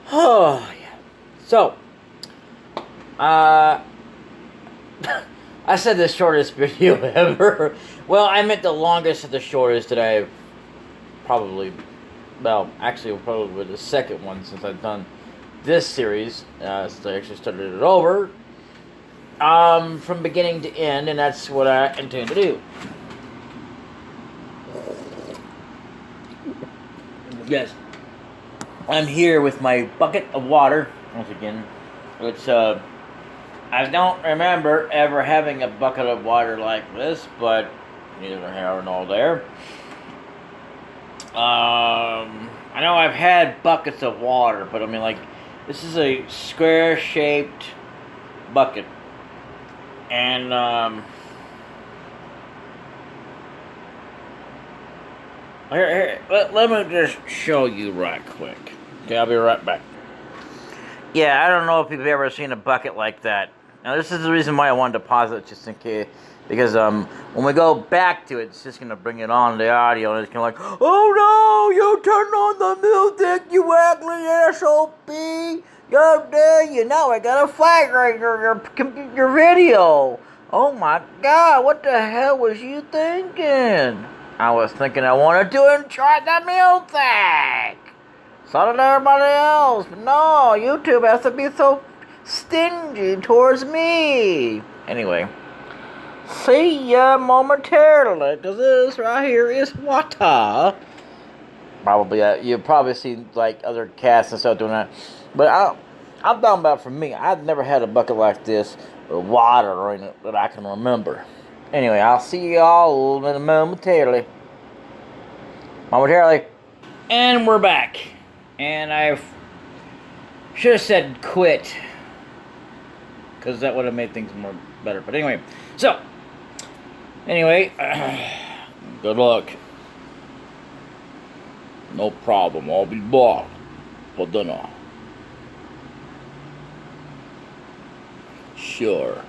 Oh, yeah. So, uh, I said the shortest video ever. Well, I meant the longest and the shortest that I've probably, well, actually, probably the second one since I've done this series, since I actually started it over, from beginning to end, and that's what I intend to do. Yes. I'm here with my bucket of water, once again, which, I don't remember ever having a bucket of water like this, but neither here nor there. I know I've had buckets of water, but I mean, like, this is a square-shaped bucket. And, let me just show you right quick. Okay, I'll be right back. Yeah, I don't know if you've ever seen a bucket like that. Now, this is the reason why I wanted to pause it, just in case, because when we go back to it, it's just gonna bring it on the audio, and it's gonna like, oh no, you turned on the music, you ugly SOB, how dare you? Now I gotta flag your video. Oh my God, what the hell was you thinking? I was thinking I wanted to enjoy the music. So did everybody else. But no, YouTube has to be so stingy towards me. Anyway, see ya momentarily, because this right here is water. Probably, you've probably seen like other casts and stuff doing that. But I'm talking about for me. I've never had a bucket like this with water in it that I can remember. Anyway, I'll see y'all momentarily. And we're back. And I should have said quit, because that would have made things more better. But anyway, good luck. No problem. I'll be back for dinner. Sure.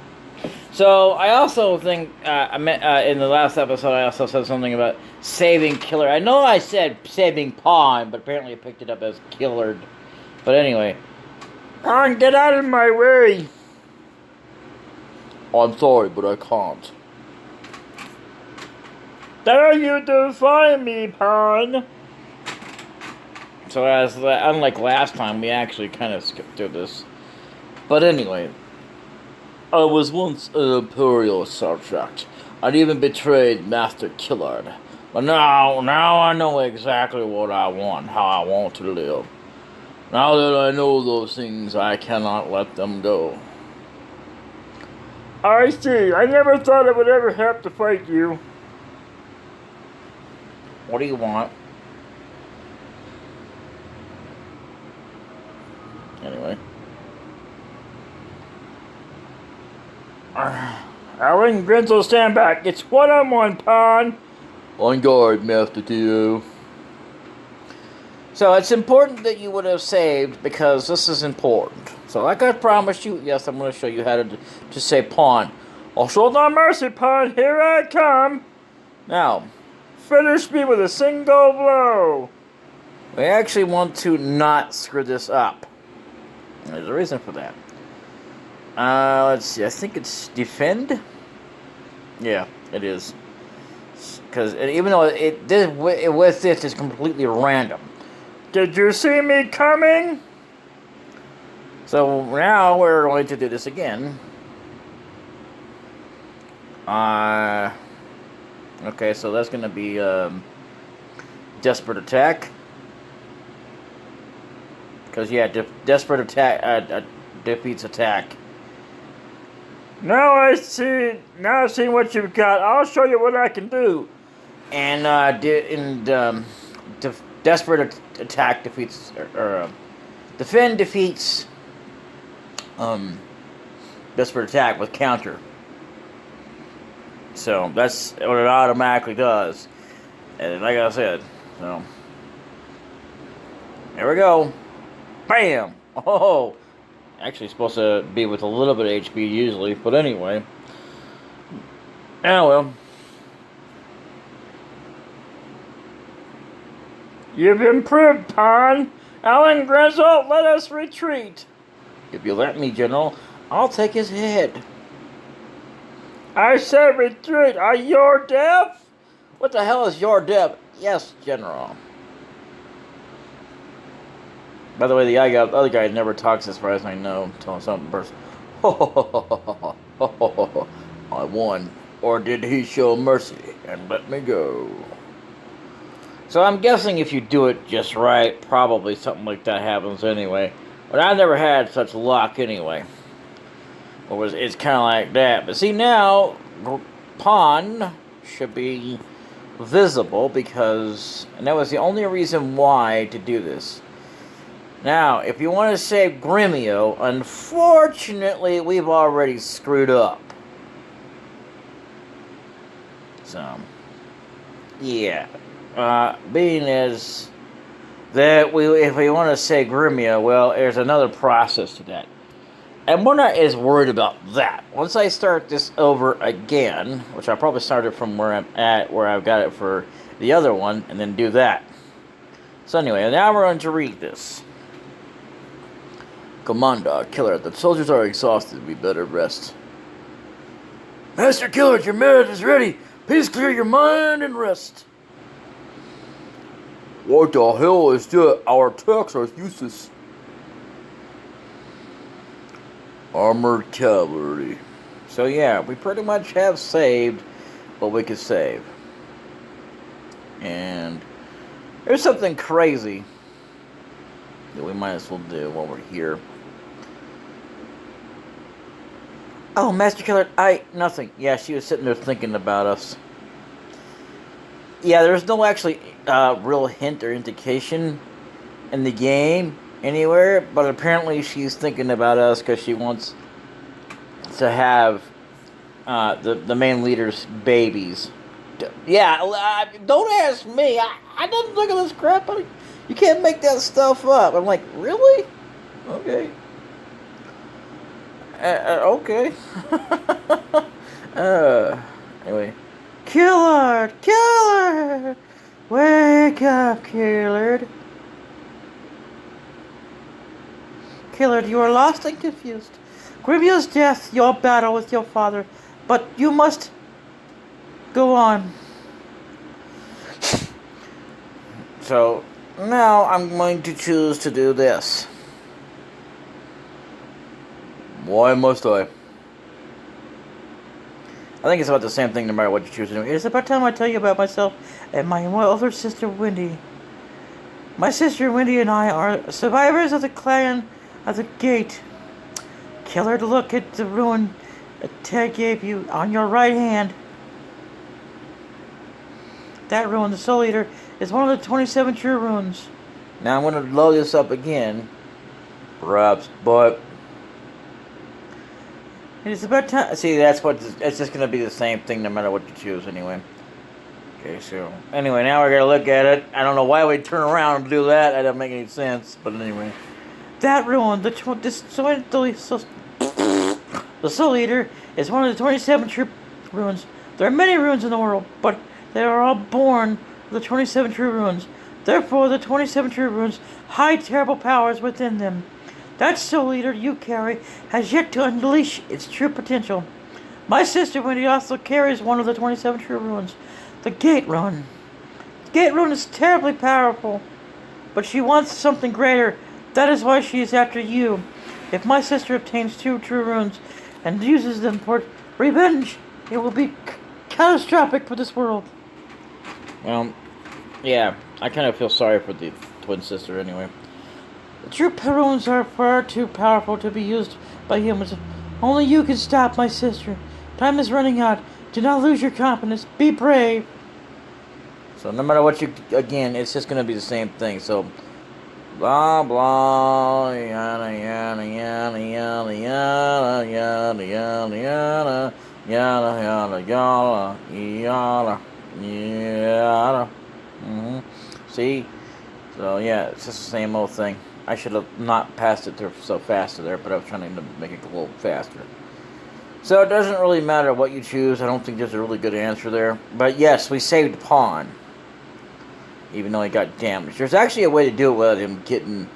So I also think in the last episode I also said something about saving Killer. I know I said saving Pawn, but apparently I picked it up as Killard. But anyway, Pawn, get out of my way. I'm sorry, but I can't. Dare you defy me, Pawn? So unlike last time, we actually kind of skipped through this. But anyway, I was once an Imperial subject. I'd even betrayed Master Killard. But now I know exactly what I want, how I want to live. Now that I know those things, I cannot let them go. I see. I never thought I would ever have to fight you. What do you want? Anyway. Alan Grinzel, stand back. It's one-on-one, Pawn. On guard, Master Tio. So it's important that you would have saved, because this is important. So like I promised you, yes, I'm going to show you how to say Pawn. I'll show no mercy, Pawn. Here I come. Now, finish me with a single blow. We actually want to not screw this up. There's a reason for that. Let's see. I think it's defend. Yeah, it is. Because even though with this is completely random. Did you see me coming? So now we're going to do this again. Okay, so that's going to be desperate attack. Because yeah, desperate attack defeats attack. Now I see what you've got. I'll show you what I can do. And desperate attack defeats, or defend defeats desperate attack with counter. So that's what it automatically does. And like I said, so there we go. Bam! Oh, actually supposed to be with a little bit of HP usually, but anyway. Oh well. You've improved, Pawn. Alan Grizzle, let us retreat. If you let me, General, I'll take his head. I said retreat. Are you deaf? What the hell is your deaf? Yes, General. By the way, the other guy never talks as far as I know. Telling something first. I won. Or did he show mercy and let me go? So I'm guessing if you do it just right, probably something like that happens anyway. But I've never had such luck anyway. It's kind of like that. But see, now, pawn should be visible because... And that was the only reason why to do this. Now, if you want to save Gremio, unfortunately, we've already screwed up. So, yeah. Being as that if we want to save Gremio, well, there's another process to that. And we're not as worried about that. Once I start this over again, which I'll probably start it from where I'm at, where I've got it for the other one, and then do that. So anyway, now we're going to read this. Commander, Killer, the soldiers are exhausted. We better rest. Master Killer, your merit is ready. Please clear your mind and rest. What the hell is that? Our attacks are useless. Armored cavalry. So yeah, we pretty much have saved what we could save. And there's something crazy that we might as well do while we're here. Oh, Master Killer, nothing. Yeah, she was sitting there thinking about us. Yeah, there's no actually real hint or indication in the game anywhere, but apparently she's thinking about us because she wants to have the main leader's babies. Yeah, don't ask me. I didn't look at this crap. You can't make that stuff up. I'm like, really? Okay. Okay. Anyway. Killard! Killard! Wake up, Killard. Killard, you are lost and confused. Gremio's death, your battle with your father, but you must go on. So, now I'm going to choose to do this. Why must I? I think it's about the same thing no matter what you choose to do. It is about time I tell you about myself and my older sister, Wendy. My sister, Wendy, and I are survivors of the clan of the Gate. Killer, look at the ruin that Ted gave you on your right hand. That ruin, the Soul Eater, is one of the 27 true runes. Now I'm going to load this up again. Perhaps, but... It's about time. See, it's just going to be the same thing no matter what you choose anyway. Okay, so anyway, now we're going to look at it. I don't know why we'd turn around and do that. That doesn't make any sense. But anyway. That ruin, the Soul Eater, is one of the 27 true runes. There are many runes in the world, but they are all born of the 27 true runes. Therefore, the 27 true runes hide terrible powers within them. That Soul Eater you carry has yet to unleash its true potential. My sister Wendy also carries one of the 27 true runes, the Gate Rune. The Gate Rune is terribly powerful, but she wants something greater. That is why she is after you. If my sister obtains 2 true runes and uses them for revenge, it will be catastrophic for this world. Well, yeah, I kind of feel sorry for the twin sister anyway. The true runes are far too powerful to be used by humans. Only you can stop my sister. Time is running out. Do not lose your confidence. Be brave. So no matter what again, it's just going to be the same thing. So, blah, blah, yada, yada, yada, yada, yada, yada, yada, yada, yada, yada, yada, yada. See? So yeah, it's just the same old thing. I should have not passed it through so fast there, but I was trying to make it a little faster. So it doesn't really matter what you choose. I don't think there's a really good answer there. But yes, we saved pawn. even though he got damaged. There's actually a way to do it without him getting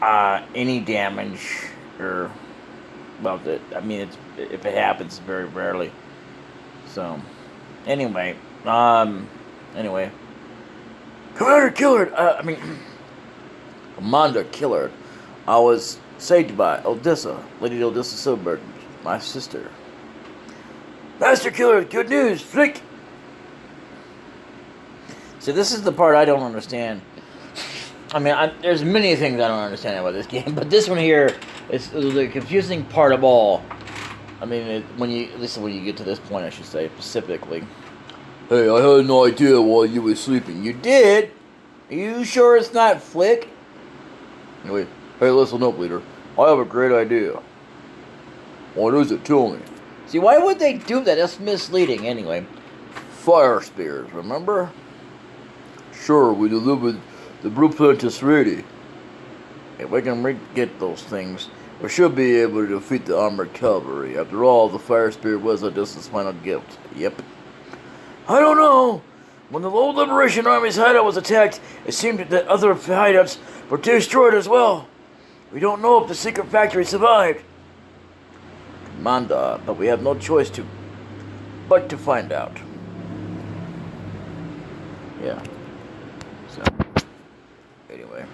any damage, or well, I mean, if it happens, very rarely. So, anyway, Commander Killard. Commander Killard. I was saved by Odessa, Lady Odessa Silberg, my sister. Master Killard, good news, flick. So this is the part I don't understand. I mean, there's many things I don't understand about this game, but this one here is the confusing part of all. I mean, at least when you get to this point, I should say, specifically. Hey, I had no idea while you were sleeping. You did? Are you sure it's not Flick? Anyway, hey, listen up, leader. I have a great idea. What is it? Tell me. See, why would they do that? That's misleading, anyway. Fire spears, remember? Sure, we delivered the blueprint is ready. If we can get those things, we should be able to defeat the armored cavalry. After all, the fire spear was Odysseus' final gift. Yep. I don't know. When the Low Liberation Army's hideout was attacked, it seemed that other hideouts were destroyed as well. We don't know if the secret factory survived. Commander, but we have no choice but to find out. Yeah. So, anyway.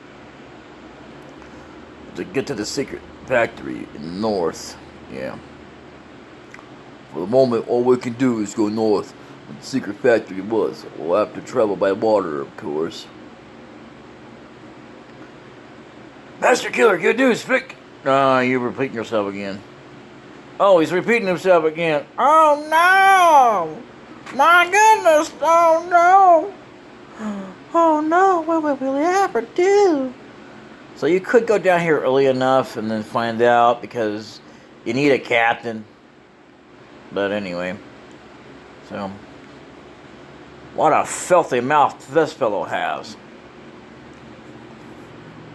To get to the secret factory in the north. Yeah. For the moment, all we can do is go north where the secret factory was. We'll have to travel by water, of course. Master Killer, good news, Flick. You're repeating yourself again. Oh, he's repeating himself again. Oh, no! My goodness, oh, no! Oh, no, what will we ever do? So you could go down here early enough and then find out, because you need a captain. But anyway. So, what a filthy mouth this fellow has.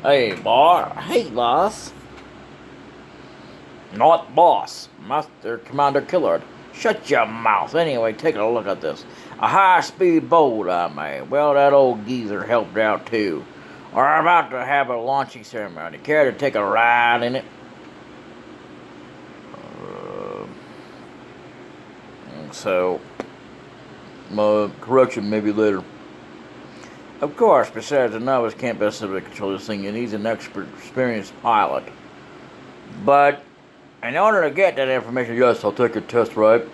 Hey, boss. Not boss. Master Commander Killard. Shut your mouth. Anyway, take a look at this. A high-speed boat I made. Well, that old geezer helped out too. We're about to have a launching ceremony. Care to take a ride in it? So, correction, maybe later. Of course, besides, a novice can't best able to control this thing. He needs an experienced pilot. But, in order to get that information, yes, I'll take a test, right?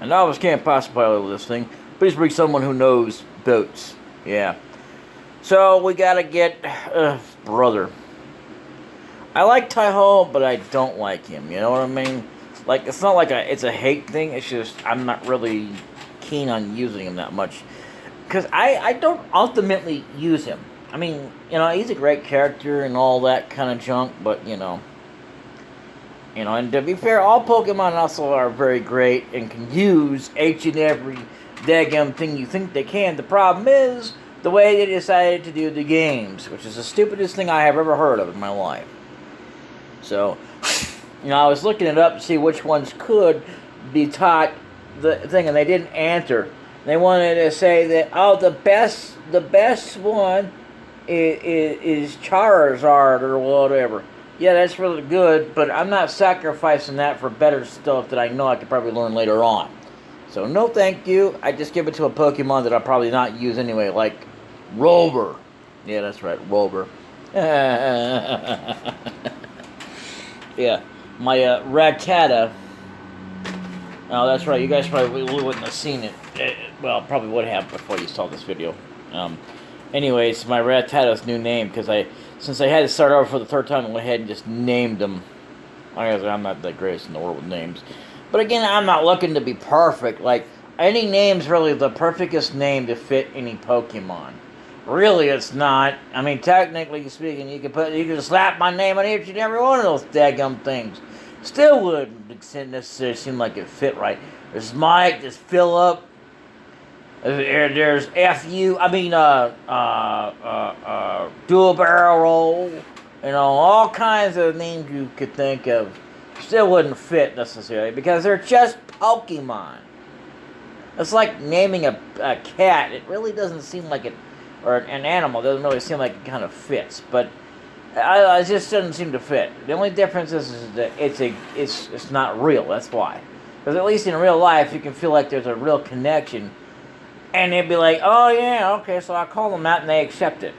A novice can't possibly pilot this thing. Please bring someone who knows boats. Yeah. So, we gotta get, brother. I like Tai-Ho, but I don't like him, you know what I mean? Like, it's not like it's a hate thing, it's just, I'm not really keen on using him that much. Because I don't ultimately use him. I mean, you know, he's a great character and all that kind of junk, but, you know, and to be fair, all Pokemon also are very great and can use each and every daggum thing you think they can. The problem is the way they decided to do the games, which is the stupidest thing I have ever heard of in my life. So, you know, I was looking it up to see which ones could be taught the thing, and they didn't answer. They wanted to say that, oh, the best one is Charizard or whatever. Yeah, that's really good, but I'm not sacrificing that for better stuff that I know I could probably learn later on. So, no thank you. I just give it to a Pokemon that I'll probably not use anyway, like Rover. Yeah, that's right, Rover. Yeah, my Rattata. Oh, that's right, you guys probably wouldn't have seen it. Well, probably would have before you saw this video. Anyways, my Rattata's new name, because since I had to start over for the third time, I went ahead and just named them. I'm not the greatest in the world with names. But again, I'm not looking to be perfect. Like, any name's really the perfectest name to fit any Pokemon. Really, it's not. I mean, technically speaking, you could slap my name on each and every one of those daggum things. Still wouldn't necessarily seem like it fit right. There's Mike, there's Philip, there's F.U., Dual Barrel Roll, you know, all kinds of names you could think of. Still wouldn't fit necessarily, because they're just Pokemon. It's like naming a cat. It really doesn't seem like it or an animal, it doesn't really seem like it kind of fits. But it just doesn't seem to fit. The only difference is that it's not real. That's why. Because at least in real life, you can feel like there's a real connection, and they'd be like, "Oh yeah, okay." So I call them that, and they accept it.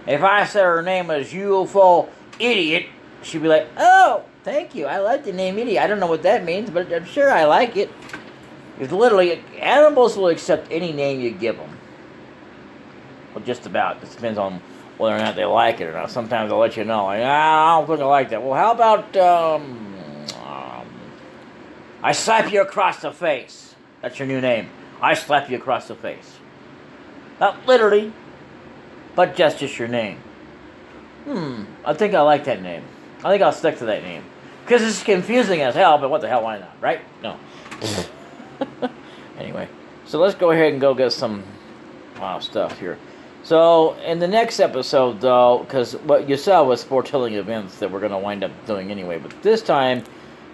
If I said her name was UFO Idiot, she'd be like, "Oh, thank you. I like the name Idiot. I don't know what that means, but I'm sure I like it." Because literally, animals will accept any name you give them. Well, just about. It depends on whether or not they like it or not. Sometimes they'll let you know, like, I don't think I like that. Well, how about, I slap you across the face. That's your new name. I slap you across the face. Not literally, but just your name. I think I like that name. I think I'll stick to that name. Because it's confusing as hell, but what the hell, why not, right? No. Anyway, so let's go ahead and go get some stuff here. So, in the next episode, though, because what you saw was foretelling events that we're going to wind up doing anyway, but this time,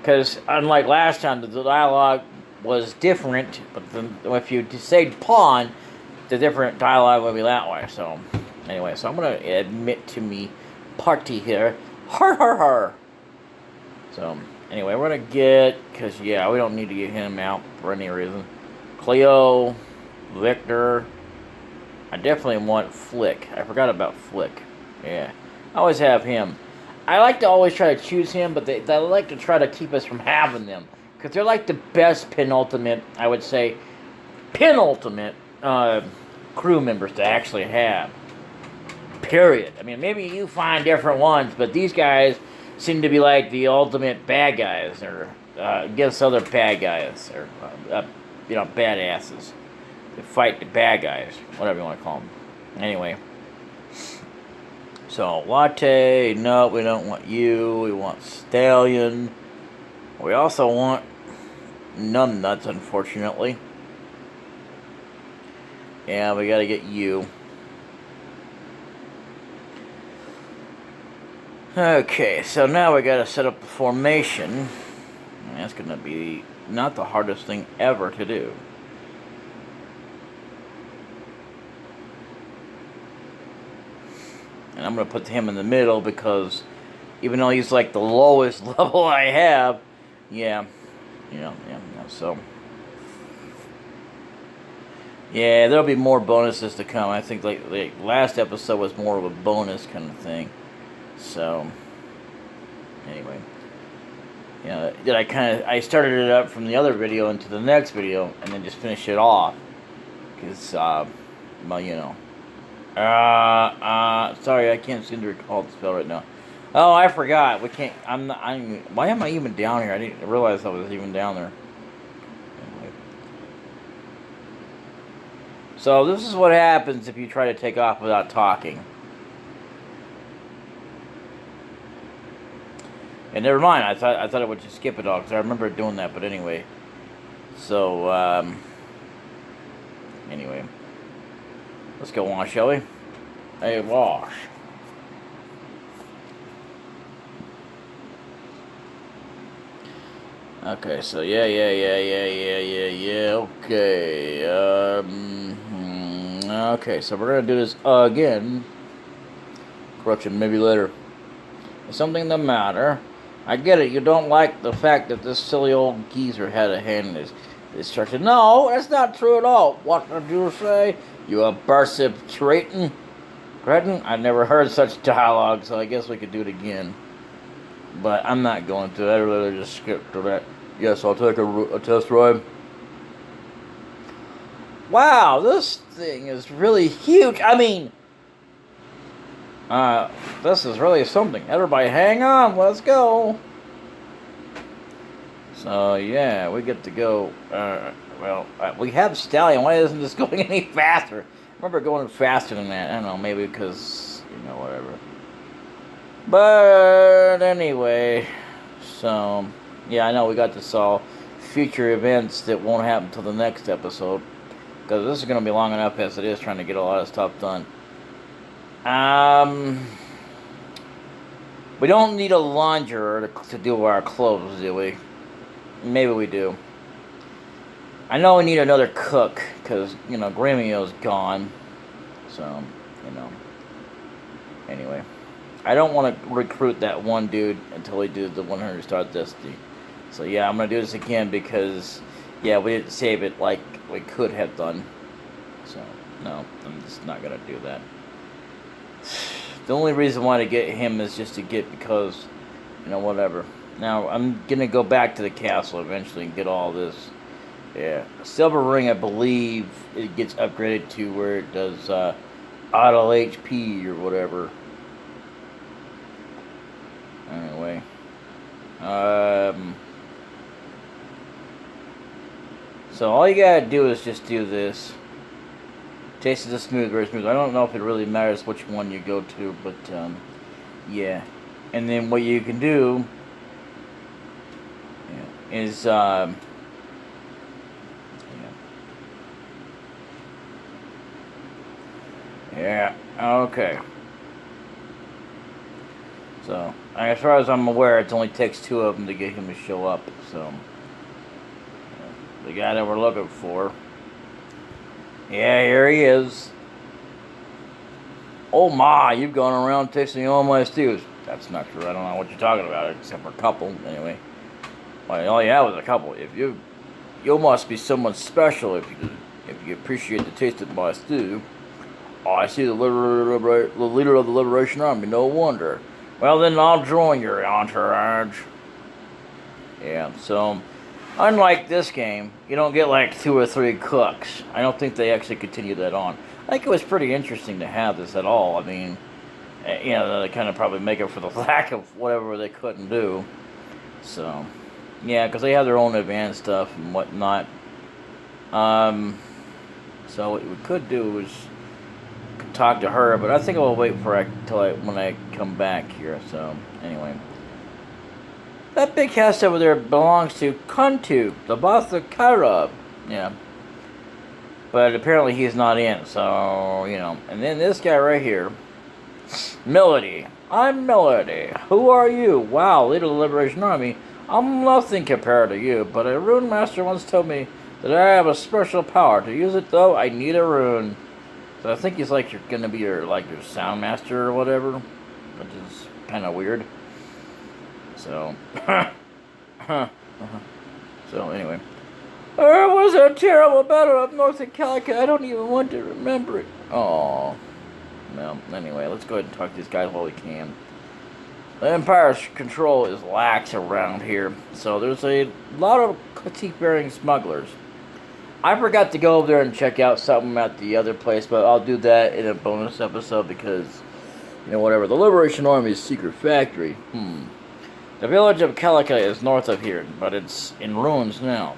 because unlike last time, the dialogue was different, but if you say pawn, the different dialogue will be that way. So, anyway, so I'm going to admit to me party here. Har, har, har. So, anyway, we're going to get, because, yeah, we don't need to get him out for any reason. Cleo, Victor. I definitely want Flick. I forgot about Flick. Yeah. I always have him. I like to always try to choose him, but they like to try to keep us from having them. Because they're like the best penultimate, I would say, penultimate crew members to actually have. Period. I mean, maybe you find different ones, but these guys seem to be like the ultimate bad guys, or against other bad guys, or, badasses. To fight the bad guys, whatever you want to call them. Anyway. So, Latte, no, we don't want you. We want Stallion. We also want Numbnuts, unfortunately. Yeah, we gotta get you. Okay, so now we gotta set up the formation. And that's gonna be not the hardest thing ever to do. And I'm going to put him in the middle because even though he's like the lowest level I have, so. Yeah, there'll be more bonuses to come. I think like last episode was more of a bonus kind of thing. So, anyway. I started it up from the other video into the next video and then just finished it off. Because, sorry, I can't seem to recall the spell right now. Oh, I forgot. We can't. Why am I even down here? I didn't realize I was even down there. Anyway. So this is what happens if you try to take off without talking. And never mind. I thought it would just skip it all because I remember doing that. But anyway. So anyway. Let's go on, shall we? Hey, wash. Okay, so yeah. Okay. Okay, so we're gonna do this again. Correction, maybe later. Is something the matter? I get it. You don't like the fact that this silly old geezer had a hand in his instruction. No, that's not true at all. What did you say? You abusive cretin? I never heard such dialogue, so I guess we could do it again. But I'm not going to. I'd rather just skip to that. Yes, I'll take a test ride. Wow, this thing is really huge. I mean, this is really something. Everybody hang on, let's go. So, yeah, we get to go. We have Stallion. Why isn't this going any faster? I remember going faster than that. I don't know, maybe because, whatever. But anyway, so, yeah, I know we got to solve future events that won't happen until the next episode. Because this is going to be long enough as it is trying to get a lot of stuff done. We don't need a launderer to do our clothes, do we? Maybe we do. I know we need another cook, because, Gremio's gone. So, you know. Anyway. I don't want to recruit that one dude until we do the 100 star Destiny. So yeah, I'm going to do this again because, yeah, we didn't save it like we could have done. So, no, I'm just not going to do that. The only reason why to get him is just to get because, you know, whatever. Now, I'm going to go back to the castle eventually and get all this. Yeah, Silver Ring, I believe it gets upgraded to where it does auto HP or whatever. Anyway. So all you gotta do is just do this. Taste is smooth, very smooth. I don't know if it really matters which one you go to, but yeah. And then what you can do is yeah, okay. So, as far as I'm aware, it only takes 2 of them to get him to show up. So, the guy that we're looking for. Yeah, here he is. Oh my, you've gone around tasting all my stews. That's not true. I don't know what you're talking about, except for a couple, anyway. Well, all you have was a couple. You must be someone special if you appreciate the taste of my stew. Oh, I see the leader of the Liberation Army. No wonder. Well, then I'll join your entourage. Yeah, so, unlike this game, you don't get like 2 or 3 cooks. I don't think they actually continue that on. I think it was pretty interesting to have this at all. I mean, you know, they kind of probably make up for the lack of whatever they couldn't do. So, yeah, because they have their own advanced stuff and whatnot. So what we could do is talk to her, but I think I'll wait for when I come back here. So anyway, that big house over there belongs to Kuntu, the boss of Kaira. Yeah, but apparently he's not in. So you know, and then this guy right here, Melody. I'm Melody. Who are you? Wow, leader of the Liberation Army. I'm nothing compared to you, but a rune master once told me that I have a special power. To use it though, I need a rune. So I think he's like you're gonna be your sound master or whatever, which is kind of weird. So, so anyway, there was a terrible battle up north of Calicut. I don't even want to remember it. Oh, well. Anyway, let's go ahead and talk to these guys while we can. The Empire's control is lax around here, so there's a lot of critique-bearing smugglers. I forgot to go over there and check out something at the other place, but I'll do that in a bonus episode because, you know, whatever. The Liberation Army's secret factory. The village of Calicut is north of here, but it's in ruins now.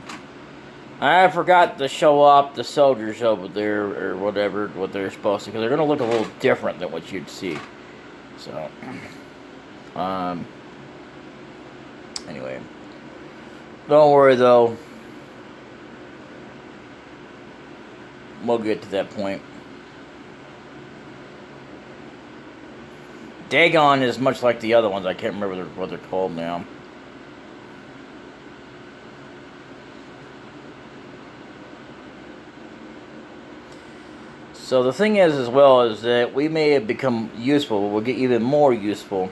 I forgot to show up the soldiers over there, or whatever, what they're supposed to, because they're going to look a little different than what you'd see. So, anyway. Don't worry, though. We'll get to that point. Dagon is much like the other ones. I can't remember what they're called now. So the thing is, as well, is that we may have become useful, but we'll get even more useful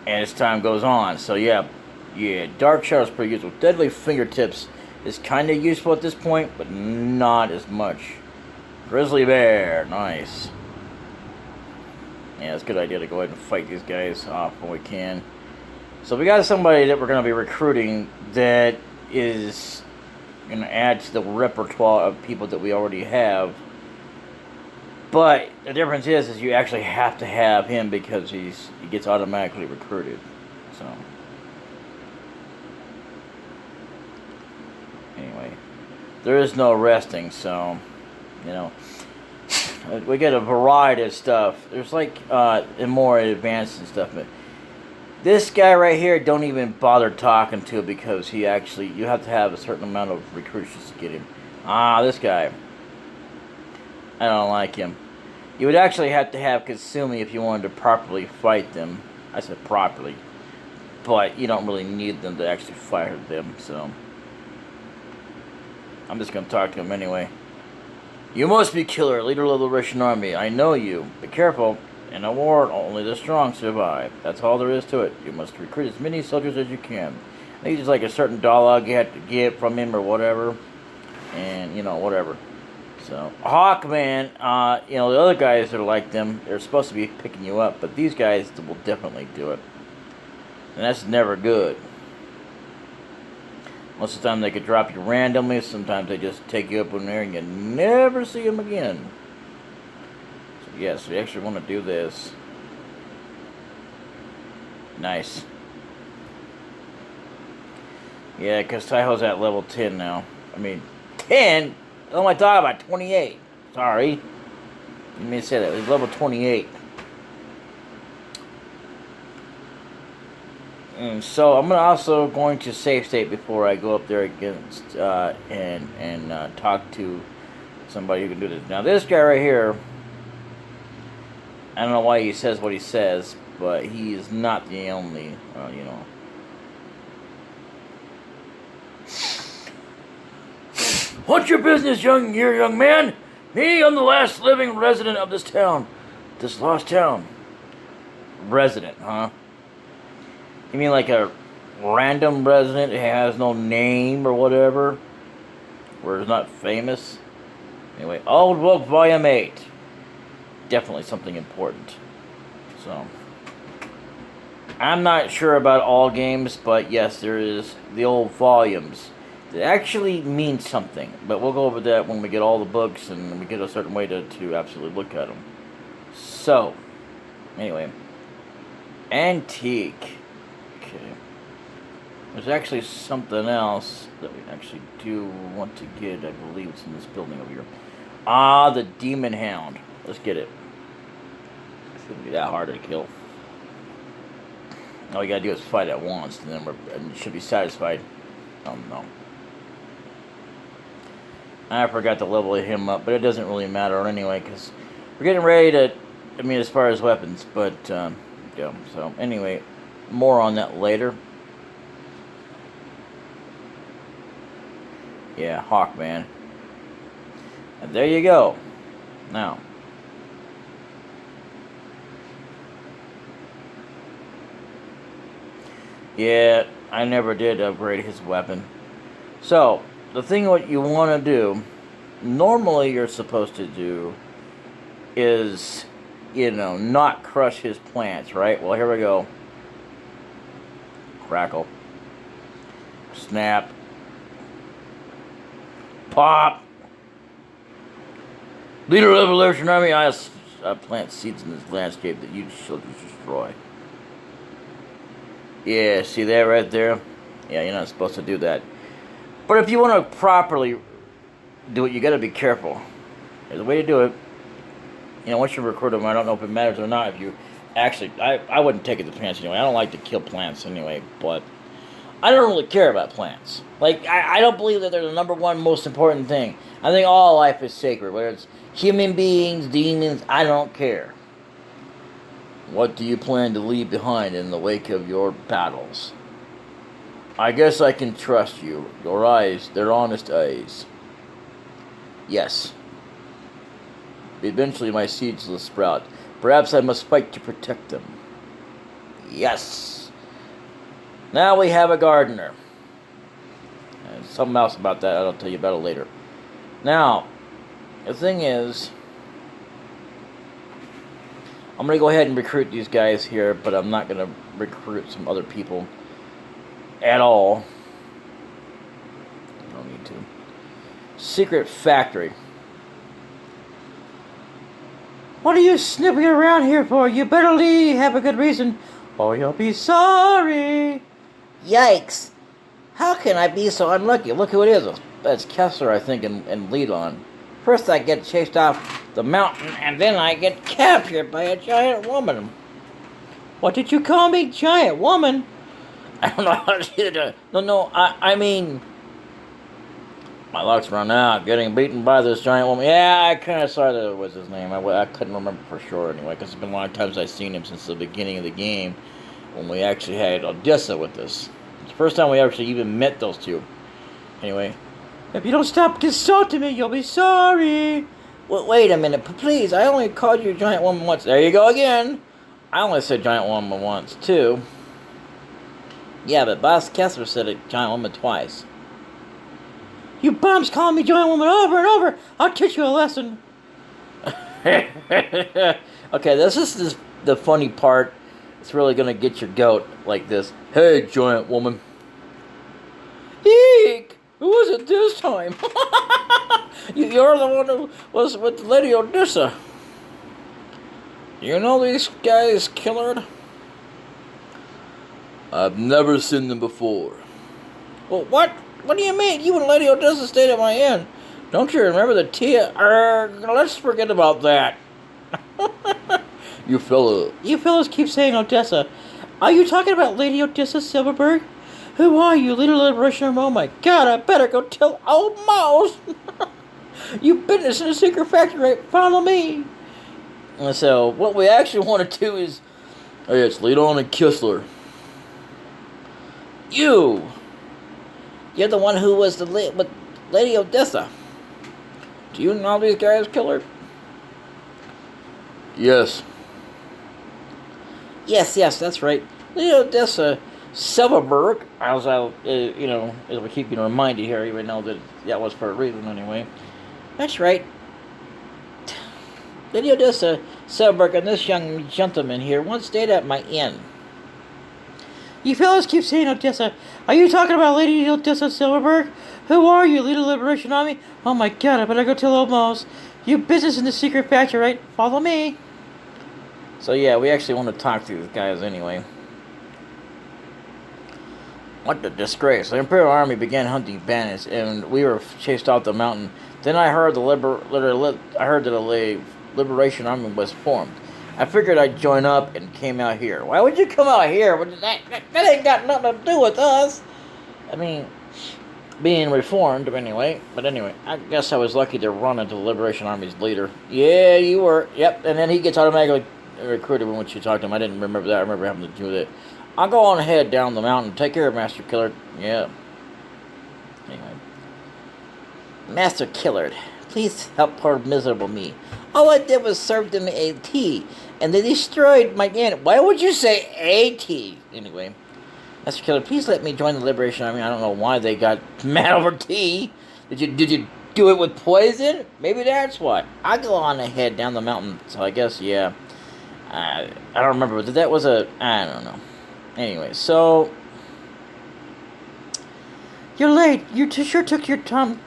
as time goes on. So yeah, Dark Shadow's pretty useful. Deadly Fingertips is kind of useful at this point, but not as much. Grizzly Bear, nice. Yeah, it's a good idea to go ahead and fight these guys off when we can. So we got somebody that we're going to be recruiting that is going to add to the repertoire of people that we already have. But the difference is you actually have to have him because he gets automatically recruited. So anyway, there is no resting, so you know, we get a variety of stuff. There's like more advanced and stuff, but this guy right here, don't even bother talking to because he actually, you have to have a certain amount of recruits just to get him. This guy, I don't like him. You would actually have to have Kasumi if you wanted to properly fight them. I said properly, but you don't really need them to actually fight them, so I'm just going to talk to him anyway. You must be killer, leader of the Russian army. I know you. Be careful. In a war, only the strong survive. That's all there is to it. You must recruit as many soldiers as you can. I think there's like a certain dialogue you have to get from him or whatever. And, whatever. So, Hawkman, the other guys that are like them, they're supposed to be picking you up. But these guys will definitely do it. And that's never good. Most of the time they could drop you randomly. Sometimes they just take you up in there and you never see them again. So yes, we actually want to do this. Nice. Yeah, because Taiho's at level 10 now. I mean, 10? What am I talking about? 28. Sorry. You may say that. He's level 28. And so I'm also going to save state before I go up there against and talk to somebody who can do this. Now this guy right here, I don't know why he says what he says, but he is not the only, What's your business, young man? Me, I'm the last living resident of this town, this lost town. Resident, huh? You mean like a random resident who has no name or whatever? Or is not famous? Anyway, Old Book Volume 8. Definitely something important. So, I'm not sure about all games, but yes, there is the old volumes. That actually means something. But we'll go over that when we get all the books and we get a certain way to absolutely look at them. So, anyway. Antique. Okay. There's actually something else that we actually do want to get. I believe it's in this building over here. Ah, the Demon Hound. Let's get it. It shouldn't be that hard to kill. All you gotta do is fight it once, and then you should be satisfied. Oh no. I forgot to level him up, but it doesn't really matter anyway, because we're getting ready to, as far as weapons, but, yeah, so, anyway, more on that later. Yeah, Hawkman. And there you go. Now. Yeah, I never did upgrade his weapon. So, the thing what you want to do, normally you're supposed to do, is, not crush his plants, right? Well, here we go. Crackle. Snap. Pop. Leader of the Revolution Army, I plant seeds in this landscape that you shall destroy. Yeah, see that right there? Yeah, you're not supposed to do that. But if you want to properly do it, you got to be careful. There's a way to do it. Once you recruit them, I don't know if it matters or not. If you actually, I wouldn't take it to plants anyway. I don't like to kill plants anyway, but I don't really care about plants. Like, I don't believe that they're the number one most important thing. I think all life is sacred, whether it's human beings, demons, I don't care. What do you plan to leave behind in the wake of your battles? I guess I can trust you. Your eyes, they're honest eyes. Yes. Eventually my seeds will sprout. Perhaps I must fight to protect them. Yes. Now we have a gardener. And something else about that, I'll tell you about it later. Now, the thing is, I'm going to go ahead and recruit these guys here, but I'm not going to recruit some other people at all. I don't need to. Secret factory. What are you sniffing around here for? You better leave. Have a good reason, or you'll be sorry. Yikes. How can I be so unlucky? Look who it is. That's Kessler, I think, and Leon. First I get chased off the mountain, and then I get captured by a giant woman. What did you call me? Giant woman? I don't know how to do that. No, I mean, my luck's run out. Getting beaten by this giant woman. Yeah, I kind of saw that it was his name. I couldn't remember for sure anyway, because it's been a long time since I've seen him since the beginning of the game, when we actually had Odessa with us. It's the first time we actually even met those two. Anyway. If you don't stop insulting me, you'll be sorry. Wait a minute, please. I only called you giant woman once. There you go again. I only said giant woman once, too. Yeah, but Boss Kessler said it giant woman twice. You bums calling me giant woman over and over. I'll teach you a lesson. Okay, this is the funny part. It's really gonna get your goat like this. Hey, giant woman. Eek! Who was it this time? You're the one who was with Lady Odessa. You know these guys, Killard? I've never seen them before. Well, what? What do you mean? You and Lady Odessa stayed at my inn. Don't you remember the tea? Let's forget about that. You fellas keep saying Odessa. Are you talking about Lady Odessa Silverberg? Who are you, little liberation? Oh my God, I better go tell old Mouse. You business in a secret factory. Follow me. So, what we actually want to do is... Hey, it's Leon and Kessler. You're the one who was with Lady Odessa. Do you know these guys, Killer? Yes. Yes, that's right. Lady Odessa Silverberg, as we keep you reminded here, even though that was for a reason anyway. That's right. Lady Odessa Silverberg and this young gentleman here once stayed at my inn. You fellas keep saying Odessa. Are you talking about Lady Odessa Silverberg? Who are you, Little Liberation Army? Oh my God, I better go tell old Mouse. You business in the secret factory, right? Follow me. So yeah, we actually want to talk to these guys anyway. What a disgrace. The Imperial Army began hunting bandits, and we were chased off the mountain. Then I heard that a Liberation Army was formed. I figured I'd join up and came out here. Why would you come out here? That ain't got nothing to do with us. I mean, being reformed, anyway. But anyway, I guess I was lucky to run into the Liberation Army's leader. Yeah, you were. Yep, and then he gets automatically recruited when you talk to him. I didn't remember that. I remember having to do that. I'll go on ahead down the mountain. Take care, Master Killard. Yeah. Anyway. Master Killard, please help poor miserable me. All I did was serve them a tea, and they destroyed my inn. Why would you say a tea? Anyway. Master Killard, please let me join the Liberation Army. I don't know why they got mad over tea. Did you do it with poison? Maybe that's why. I'll go on ahead down the mountain. So I guess, yeah. I don't remember. That was I don't know. Anyway, so... You're late. You sure took your time.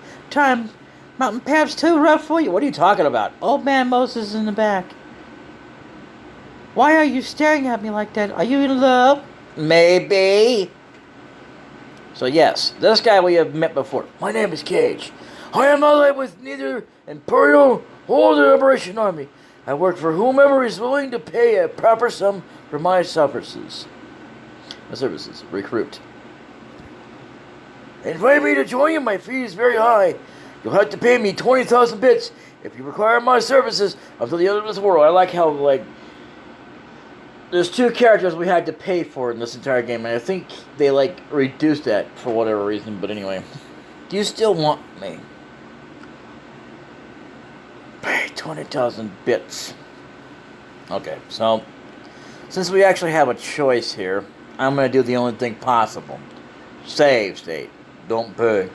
Mountain path's too rough for you. What are you talking about? Old man Moses is in the back. Why are you staring at me like that? Are you in love? Maybe. So yes, this guy we have met before. My name is Cage. I am allied with neither Imperial or the Liberation Army. I work for whomever is willing to pay a proper sum for my services. Recruit. Invite me to join you. My fee is very high. You'll have to pay me 20,000 bits if you require my services until the end of this world. I like how, there's two characters we had to pay for in this entire game, and I think they, reduced that for whatever reason, but anyway. Do you still want me? Pay 20,000 bits. Okay, so, since we actually have a choice here, I'm going to do the only thing possible. Save state. Don't pay.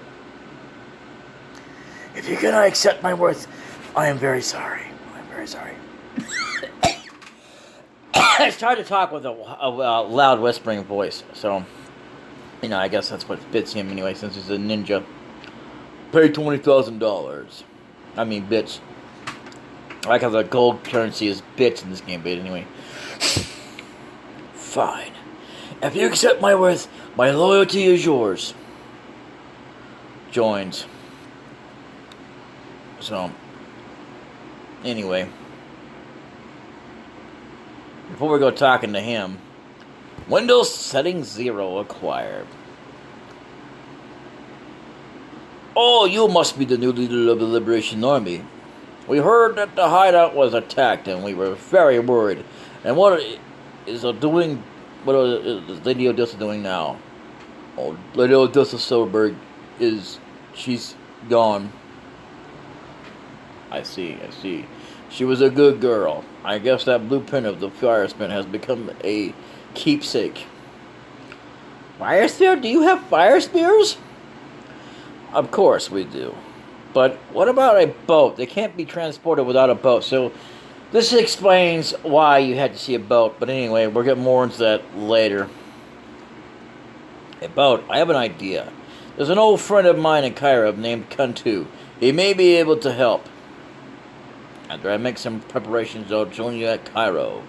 If you cannot accept my worth, I am very sorry. I'm very sorry. It's hard to talk with a loud whispering voice, so, I guess that's what fits him anyway, since he's a ninja. Pay $20,000. I mean, bits. I like how the gold currency is bits in this game, but anyway. Fine. If you accept my worth, my loyalty is yours. Joins. So, anyway. Before we go talking to him, Windows setting 0 acquired. Oh, you must be the new leader of the Liberation Army. We heard that the hideout was attacked, and we were very worried. And what is Lady Odessa doing now? Oh, Lady Odessa Silverberg she's gone. I see, I see. She was a good girl. I guess that blueprint of the fire spin has become a keepsake. Fire spear? Do you have fire spears? Of course we do. But what about a boat? They can't be transported without a boat. So this explains why you had to see a boat. But anyway, we'll get more into that later. A boat. I have an idea. There's an old friend of mine in Cairo named Kuntu. He may be able to help. After I make some preparations, I'll join you at Cairo.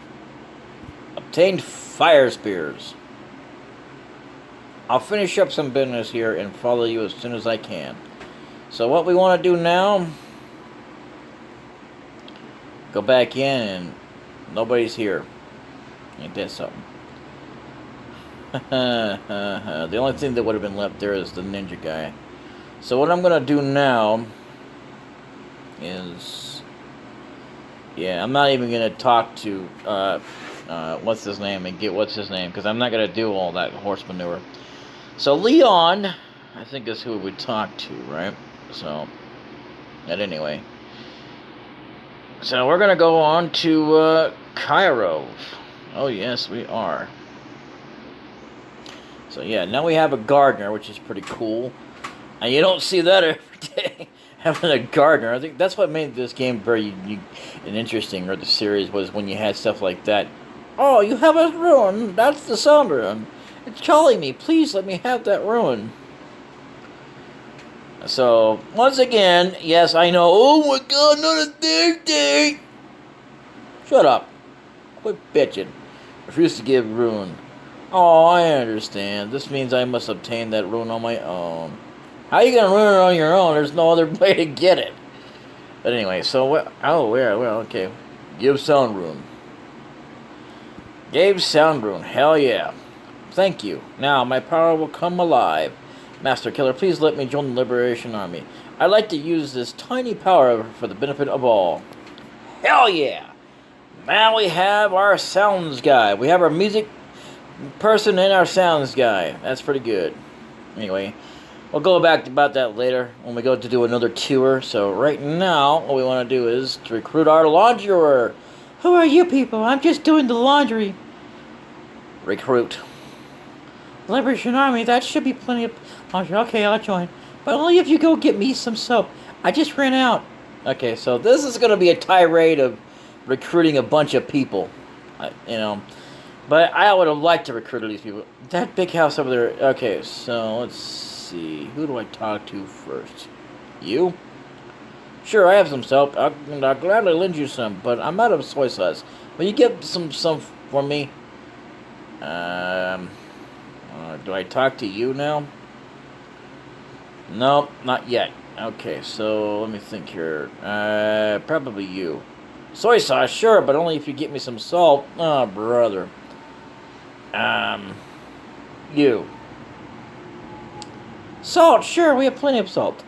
Obtained fire spears. I'll finish up some business here and follow you as soon as I can. So what we want to do now, go back in and nobody's here. Ain't that something? The only thing that would have been left there is the ninja guy. So what I'm going to do now is, yeah, I'm not even going to talk to, what's his name and get what's his name, because I'm not going to do all that horse manure. So Leon, I think is who we talk to, right? So, but anyway. So we're going to go on to Cairo. Oh yes, we are. So yeah, now we have a gardener, which is pretty cool. And you don't see that every day, having a gardener. I think that's what made this game very unique and interesting, or the series, was when you had stuff like that. Oh, you have a ruin. That's the sound ruin. It's calling me. Please let me have that ruin. So, once again, yes, I know. Oh my god, not a third day. Shut up. Quit bitching. Refuse to give ruin. Oh, I understand. This means I must obtain that ruin on my own. How are you going to ruin it on your own? There's no other way to get it. But anyway, so what? Oh, yeah, well, okay. Give sound rune. Gave sound rune. Hell yeah. Thank you. Now my power will come alive. Master Killer, please let me join the Liberation Army. I'd like to use this tiny power for the benefit of all. Hell yeah! Now we have our sounds guy. We have our music person and our sounds guy. That's pretty good. Anyway, we'll go back about that later when we go to do another tour. So right now, what we want to do is to recruit our launderer. Who are you people? I'm just doing the laundry. Recruit. Liberation Army, that should be plenty of laundry. Okay, I'll join. But only if you go get me some soap. I just ran out. Okay, so this is going to be a tirade of recruiting a bunch of people. You know. But I would have liked to recruit these people. That big house over there. Okay, so let's see. Who do I talk to first? You? Sure, I have some soap. I'll gladly lend you some, but I'm out of soy sauce. Will you get some for me? Do I talk to you now? Nope, not yet. Okay, so let me think here. Probably you. Soy sauce, sure, but only if you get me some salt. Oh, brother. You. Salt, sure, we have plenty of salt.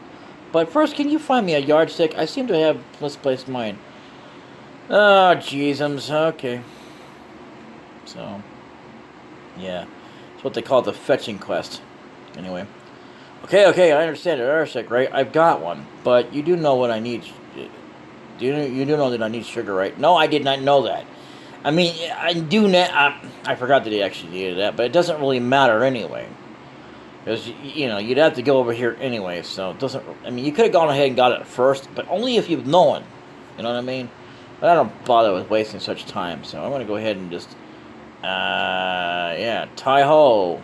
But first, can you find me a yardstick? I seem to have misplaced mine. Oh, jeezums, okay. So, yeah. It's what they call the fetching quest. Anyway. Okay, I understand it. Yardstick, right? I've got one. But you do know what I need. You do know that I need sugar, right? No, I did not know that. I mean, I do I forgot that he actually needed that, but it doesn't really matter anyway. Because, you know, you'd have to go over here anyway, so it doesn't... I mean, you could have gone ahead and got it first, but only if you've known. You know what I mean? But I don't bother with wasting such time, so I'm going to go ahead and just... yeah, tie-ho.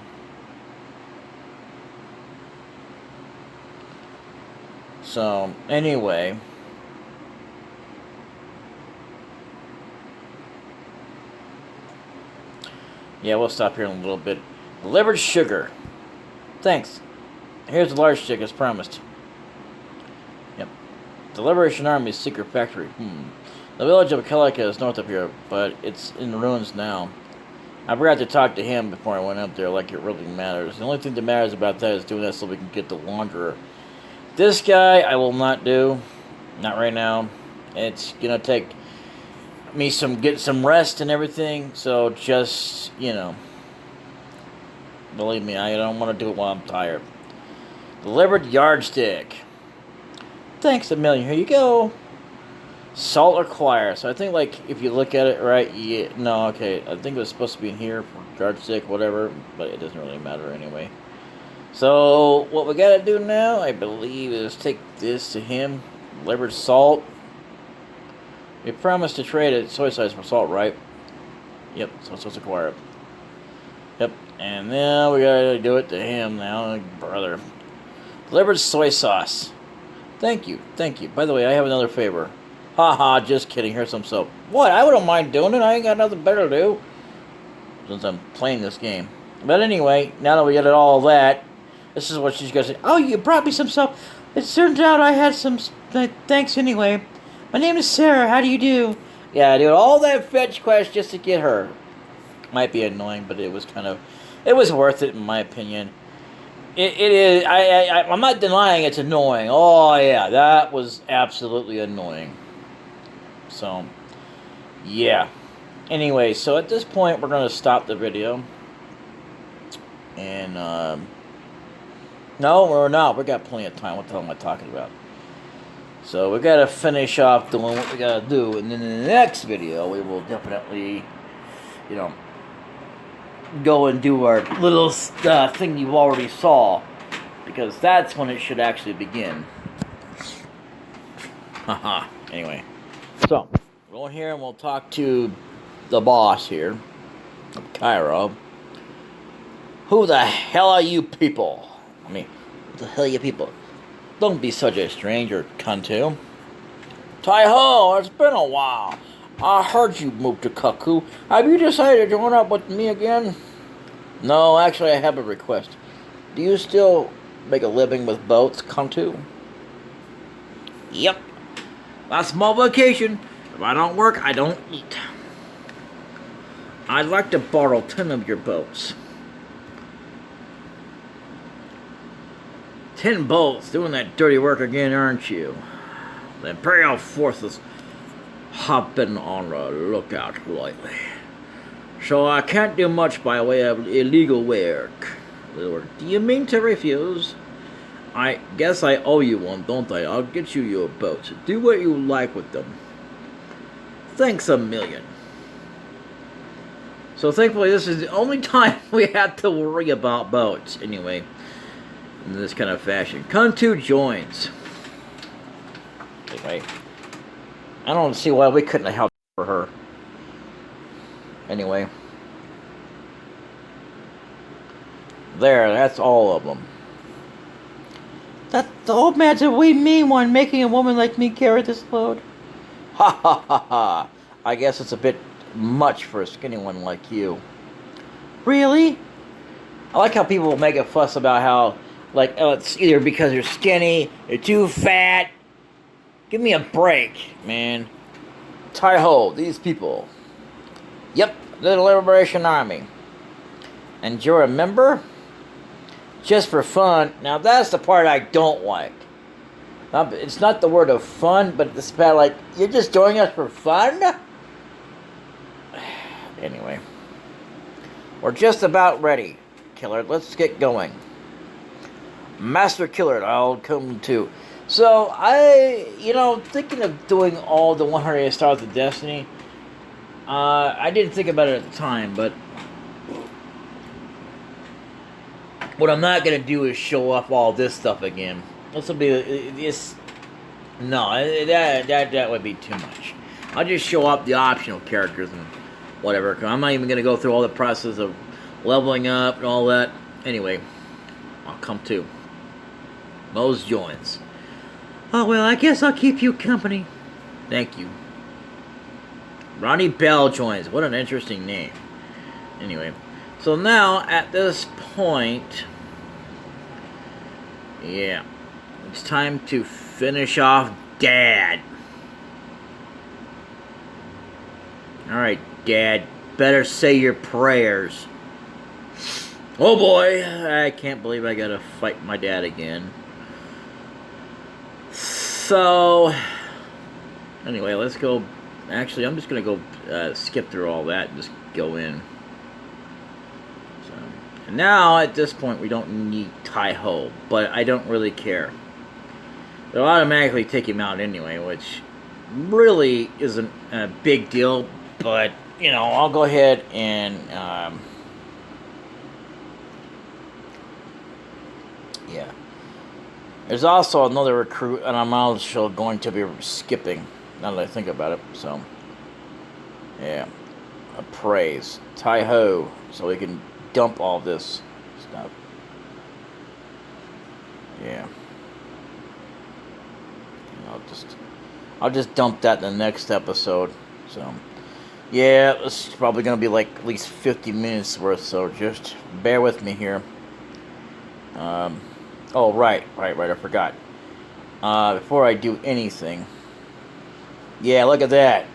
So, anyway... Yeah, we'll stop here in a little bit. Delivered sugar. Thanks. Here's the large stick as promised. Yep. The Liberation Army's secret factory. The village of Kalika is north of here, but it's in ruins now. I forgot to talk to him before I went up there, like it really matters. The only thing that matters about that is doing that so we can get the launderer. This guy, I will not do. Not right now. It's gonna take me get some rest and everything, so just, you know, believe me, I don't want to do it while I'm tired. Delivered yardstick. Thanks a million. Here you go. Salt acquire. So I think, like, if you look at it right, yeah, no, okay. I think it was supposed to be in here for yardstick, whatever, but it doesn't really matter anyway. So what we gotta do now, I believe, is take this to him. Leverage salt. We promised to trade it soy sauce for salt, right? Yep, so it's supposed to acquire it. Yep, and now we gotta do it to him now, brother. Delivered soy sauce. Thank you, thank you. By the way, I have another favor. Haha, just kidding. Here's some soap. What? I wouldn't mind doing it. I ain't got nothing better to do since I'm playing this game. But anyway, now that we got all that, this is what she's gonna say. Oh, you brought me some soap. It turns out I had some. Thanks anyway. My name is Sarah. How do you do? Yeah, dude. All that fetch quest just to get her. Might be annoying, but it was it was worth it in my opinion. It is. I'm not denying it's annoying. Oh yeah, that was absolutely annoying. So, yeah. Anyway, so at this point, we're going to stop the video. And, no, we're not. We got plenty of time. What the hell am I talking about? So, we got to finish off doing what we got to do. And then in the next video, we will definitely, you know, go and do our little thing you already saw. Because that's when it should actually begin. Haha. Anyway. So, we're going here and we'll talk to the boss here, of Cairo. Who the hell are you people? I mean, who the hell are you people? Don't be such a stranger, Kantu. Tai-ho, it's been a while. I heard you moved to Kaku. Have you decided to join up with me again? No, actually I have a request. Do you still make a living with boats, Kantu? Yep. That's my vacation. If I don't work, I don't eat. I'd like to borrow 10 of your boats. 10 boats doing that dirty work again, aren't you? The Imperial forces have been on the lookout lately. So I can't do much by way of illegal work. Do you mean to refuse? I guess I owe you one, don't I? I'll get you your boats. Do what you like with them. Thanks a million. So thankfully this is the only time we have to worry about boats. Anyway, in this kind of fashion. Kantu joins. Anyway, I don't see why we couldn't have helped for her. Anyway. There, that's all of them. That's the old man's a wee mean one, making a woman like me carry this load. Ha ha ha ha. I guess it's a bit much for a skinny one like you. Really? I like how people make a fuss about how, like, oh, it's either because you're skinny, you're too fat. Give me a break, man. Tai-ho, these people. Yep, the Liberation Army. And you're a member? Just for fun. Now that's the part I don't like. It's not the word of fun, but it's about like, you're just joining us for fun? Anyway. We're just about ready, Killer. Let's get going. Master Killer, I'll come too. So, thinking of doing all the 100 Stars of Destiny, I didn't think about it at the time, but what I'm not going to do is show off all this stuff again. This will be, that would be too much. I'll just show off the optional characters and whatever. I'm not even going to go through all the process of leveling up and all that. Anyway, I'll come too. Mose joins. Oh, well, I guess I'll keep you company. Thank you. Ronnie Bell joins. What an interesting name. Anyway, so now at this point, yeah, it's time to finish off Dad. Alright, Dad, better say your prayers. Oh boy, I can't believe I gotta fight my dad again. So, anyway, let's go. Actually, I'm just gonna go skip through all that and just go in. So, and now at this point, we don't need Tai-ho, but I don't really care. They'll automatically take him out anyway, which really isn't a big deal, but I'll go ahead and yeah. There's also another recruit, and I'm also going to be skipping. Now that I think about it, so yeah, appraise Tai Ho, so we can dump all this stuff. Yeah, I'll just dump that in the next episode. So yeah, this is probably gonna be like at least 50 minutes worth. So just bear with me here. Oh right, I forgot. Before I do anything, yeah, look at that.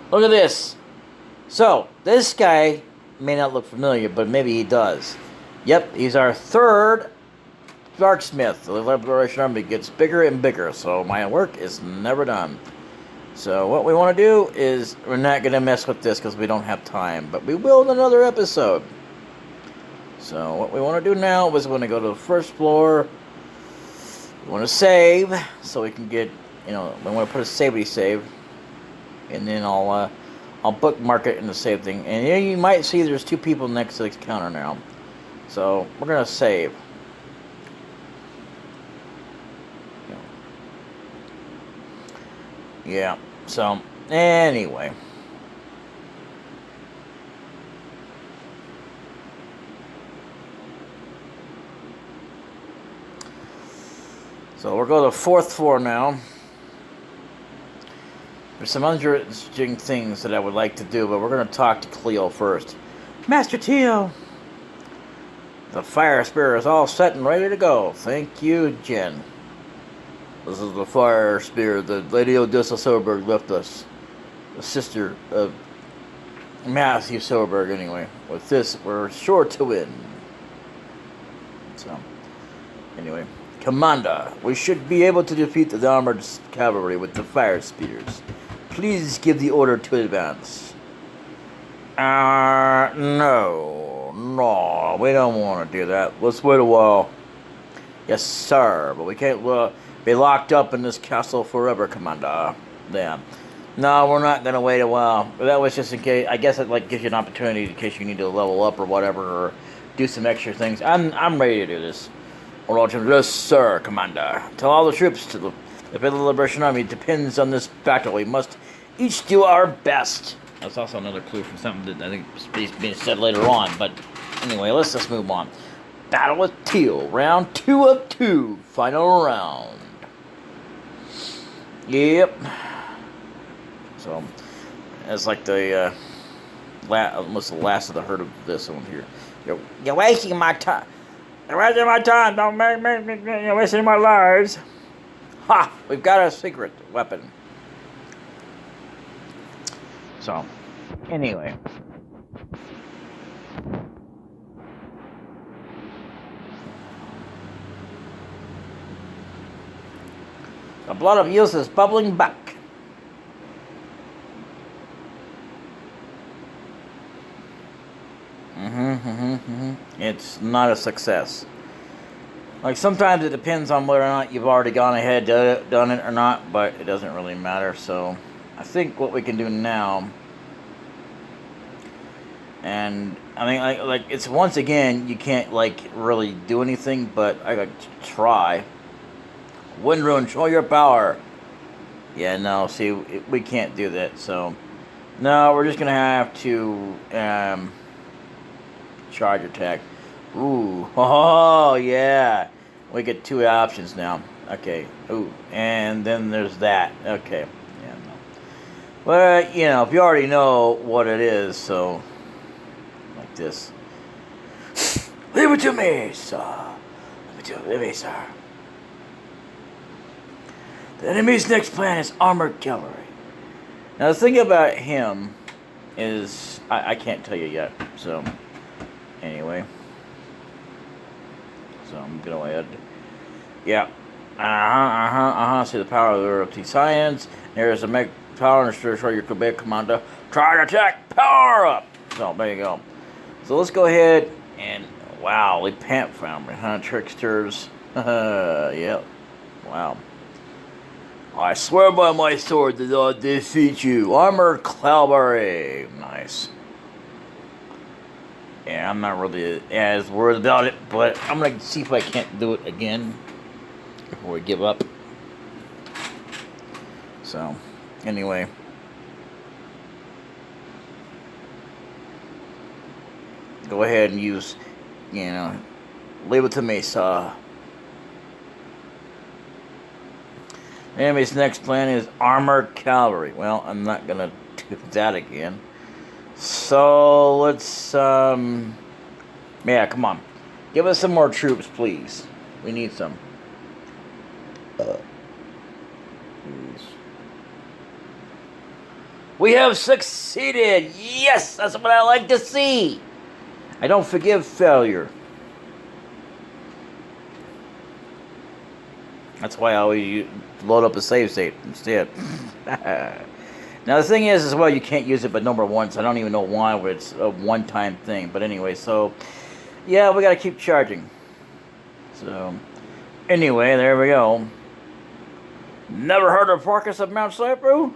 Look at this. So this guy may not look familiar, but maybe he does. Yep, he's our third Darksmith. The Liberation Army gets bigger and bigger, so my work is never done. So what we want to do is, we're not going to mess with this because we don't have time, but we will in another episode. So what we want to do now is we want to go to the first floor. We want to save, so we can get, we want to put a save, and then I'll bookmark it in the save thing. And here you might see there's two people next to the counter now. So we're going to save. Yeah, so anyway. So we'll go to the fourth floor now. There's some interesting things that I would like to do, but we're going to talk to Cleo first. Master Teal! The fire spear is all set and ready to go. Thank you, Jen. This is the fire spear that Lady Odessa Soberg left us. The sister of Matthew Soberg, anyway. With this, we're sure to win. So, anyway. Commander, we should be able to defeat the armored cavalry with the fire spears. Please give the order to advance. No, we don't want to do that. Let's wait a while. Yes, sir, but we can't be locked up in this castle forever, Commander. Yeah. No, we're not going to wait a while. But that was just in case. I guess it gives you an opportunity in case you need to level up or whatever, or do some extra things. I'm ready to do this. Yes, sir, Commander. Tell all the troops to the Fateful Liberation Army depends on this battle. We must each do our best. That's also another clue from something that I think is being said later on. But anyway, let's just move on. Battle with Teal, round 2 of 2, final round. Yep. So that's like the almost the last of the herd of this one here. You're wasting my time. You're wasting my time. Don't make me. You're wasting my lives. Ha! We've got a secret weapon. So, anyway. The blood of youth is bubbling back. It's not a success. Like, sometimes it depends on whether or not you've already gone ahead, done it or not, but it doesn't really matter. So, I think what we can do now, and I mean, like it's once again, you can't really do anything, but I got to try. Windrune, show your power. Yeah, no, see, we can't do that. So, no, we're just gonna have to charge attack. Ooh, oh yeah, we get 2 options now. Okay, ooh, and then there's that. Okay, yeah, no. But if you already know what it is, so like this. Leave it to me, sir. Leave me, sir. The enemy's next plan is armored cavalry. Now the thing about him is I can't tell you yet. So anyway. So I'm gonna go ahead. Yeah. See the power of the science. There's a make power and show your Quebec commander. Try to attack. Power up. So there you go. So let's go ahead and wow, we pant found me, huh? Tricksters. Yep. Wow. I swear by my sword that I'll defeat you. Armor Cavalry. Nice. Yeah, I'm not really as worried about it, but I'm gonna see if I can't do it again before we give up. So, anyway. Go ahead and use, leave it to me, sir. Enemy's next plan is Armored Cavalry. Well, I'm not gonna do that again. So, let's, yeah, come on. Give us some more troops, please. We need some. We have succeeded! Yes! That's what I like to see! I don't forgive failure. That's why I always load up a save state instead. Now the thing is, as well, you can't use it but number once. I don't even know why, but it's a one-time thing. But anyway, so yeah, we gotta keep charging. So anyway, there we go. Never heard of Marcus of Mount Cypru?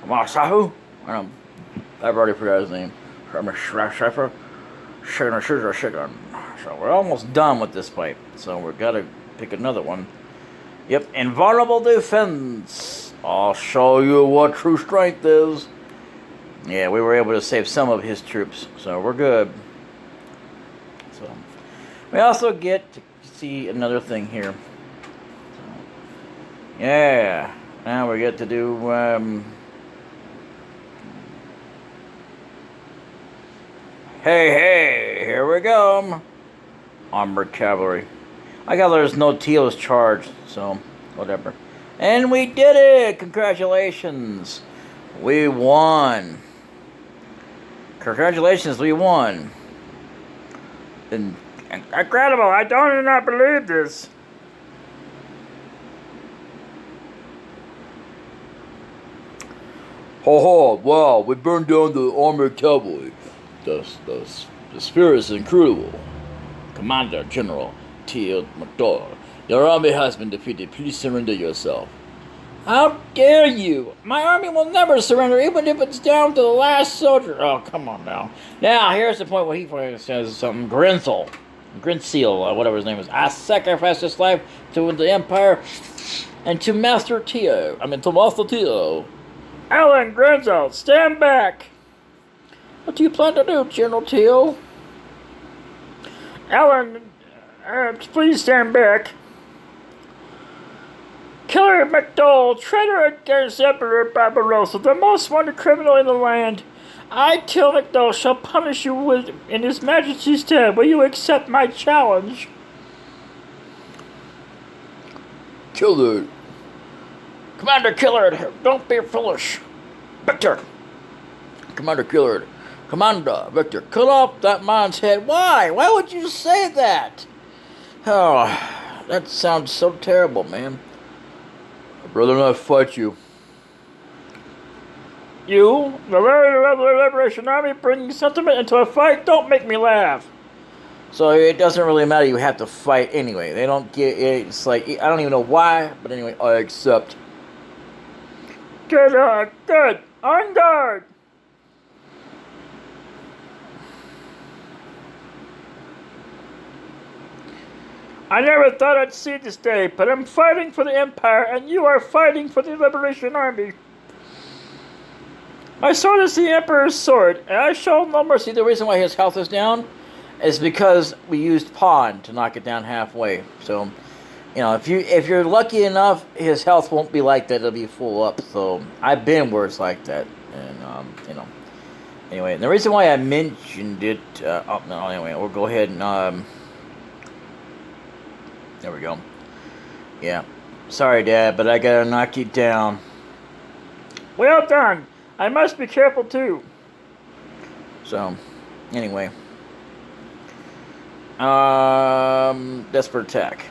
Mount Sahu? I've already forgot his name. Shriver. So we're almost done with this fight. So we've got to pick another one. Yep, invulnerable defense. I'll show you what true strength is. Yeah, we were able to save some of his troops, so we're good. So we also get to see another thing here. So, yeah, now we get to do. Hey, here we go. Armored Cavalry. I got there's no Teal's charged, so whatever. And we did it! Congratulations. We won. Congratulations, we won. Incredible, I do not believe this. Ho, wow, we burned down the armored cavalry. The spirit is incredible. Commander General Teal McDowell, your army has been defeated. Please surrender yourself. How dare you? My army will never surrender, even if it's down to the last soldier. Oh, come on now. Now, here's the point where he says something. Grinzel, whatever his name is. I sacrificed his life to the Empire and to Master Teo. Alan Grinzel, stand back. What do you plan to do, General Teo? Alan, please stand back. Killer McDowell, traitor against Emperor Barbarossa, the most wanted criminal in the land. I, Till McDowell, shall punish you in His Majesty's stead. Will you accept my challenge? Killard. Commander Killard, don't be foolish. Victor. Commander Killard. Commander Victor, cut off that man's head. Why? Why would you say that? Oh, that sounds so terrible, man. I'd rather not fight you. You, the very Liberation Army, bringing sentiment into a fight? Don't make me laugh. So it doesn't really matter. You have to fight anyway. They don't get it. It's like, I don't even know why, but anyway, I accept. Good. On guard. I never thought I'd see this day, but I'm fighting for the Empire, and you are fighting for the Liberation Army. My sword is the Emperor's sword, and I show no mercy. The reason why his health is down is because we used Pawn to knock it down halfway. So, if you're lucky enough, his health won't be like that. It'll be full up. So, I've been worse like that, and Anyway, the reason why I mentioned it. Anyway, we'll go ahead and There we go. Yeah. Sorry, Dad, but I gotta knock you down. Well done. I must be careful, too. So, anyway. Desperate attack.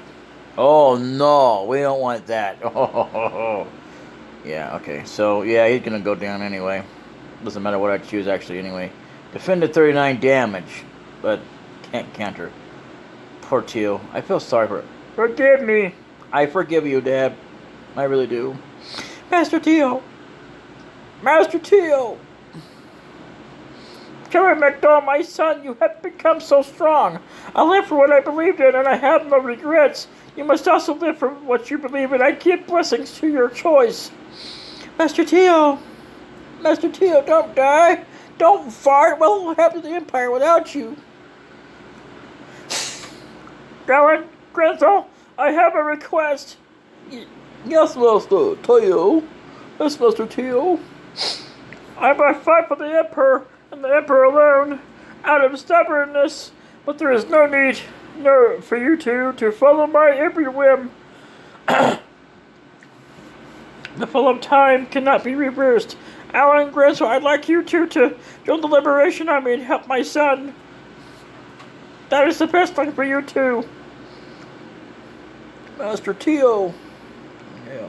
Oh, no. We don't want that. Oh. Yeah, okay. So, yeah, he's gonna go down anyway. Doesn't matter what I choose, actually, anyway. Defend at 39 damage, but can't counter. Poor Teal. I feel sorry for it. Forgive me. I forgive you, Dad. I really do. Master Teo! Master Teo! Killer McDowell, my son, you have become so strong. I live for what I believed in, and I have no regrets. You must also live for what you believe in. I give blessings to your choice. Master Teo! Master Teo, don't die! Don't fart! What will happen to the Empire without you? Galen, Grenzel, I have a request. Yes, Master Teo. Yes, Master Teo. I must fight for the Emperor, and the Emperor alone, out of stubbornness, but there is no need for you to follow my every whim. The flow of time cannot be reversed. Alan Grenzel, I'd like you two to join the Liberation Army and help my son. That is the best thing for you two. Master Teo. Yeah.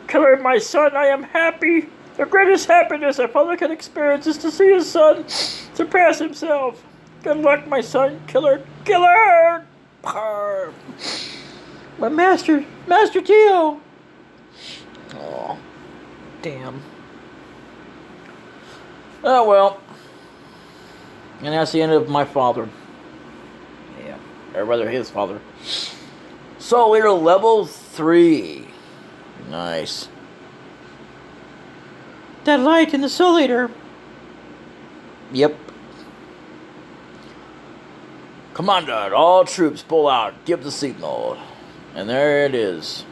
Killer, my son, I am happy. The greatest happiness a father can experience is to see his son surpass himself. Good luck, my son. Killer. Killer! My Master Teo. Oh, damn. Oh, well. And that's the end of my father. Yeah. Or rather, his father. Soul Eater level 3. Nice. That light in the Soul Eater. Yep. Commander, all troops pull out. Give the signal. And there it is.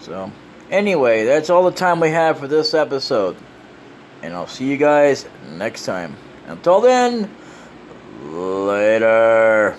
So, anyway, that's all the time we have for this episode. And I'll see you guys next time. Until then, later.